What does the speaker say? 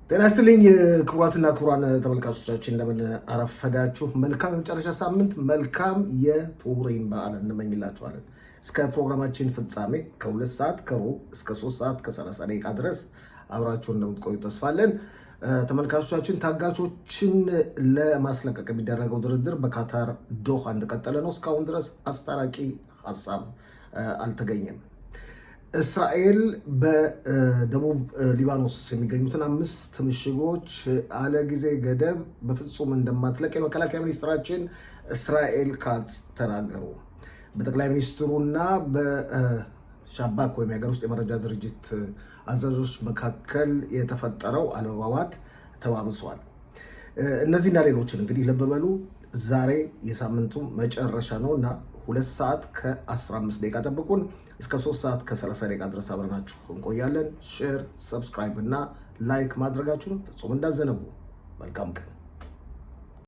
ጤና ይስጥልኝ ክቡራትና ክቡራን ተመልካቾቻችን እንደምን አረፈዳችሁ። መልካም የመጨረሻ ሳምንት መልካም የፑሪም በዓል እንመኝላችኋለን። እስከ ፕሮግራማችን ፍጻሜ ከ2 ሰዓት ከሩብ እስከ 3 ሰዓት ከ30 ደቂቃ ድረስ አብራችሁን እንደምትቆዩ ተስፋለን። ተመልካቾቻችን ታጋቾችን ለማስለቀቅ የሚደረገው ድርድር በካታር ዶሃ እንደቀጠለ ነው። እስካሁን ድረስ አስታራቂ ሀሳብ አልተገኘም። እስራኤል በደቡብ ሊባኖስ የሚገኙትን 5 ምሽጎች አለ ጊዜ ገደብ በፍጹም እንደማትለቅ የመከላከያ ሚኒስትራችን እስራኤል ካትዝ ተናገሩ። በጠቅላይ ሚኒስትሩና በሻባክ ወይም የሀገር ውስጥ የመረጃ ድርጅት አዛዦች መካከል የተፈጠረው አለመግባባት ተባብሷል። እነዚህና ሌሎችን እንግዲህ ልብ በሉ። ዛሬ የሳምንቱ መጨረሻ ነው እና 2 ሰዓት ከ15 ደቂቃ ጠብቁን። እስከ 3 ሰዓት ከ30 ደቂቃ ድረስ አብረናችሁ እንቆያለን። ሼር፣ ሰብስክራይብ እና ላይክ ማድረጋችሁን ፍጹም እንዳዘነጉ። መልካም ቀን።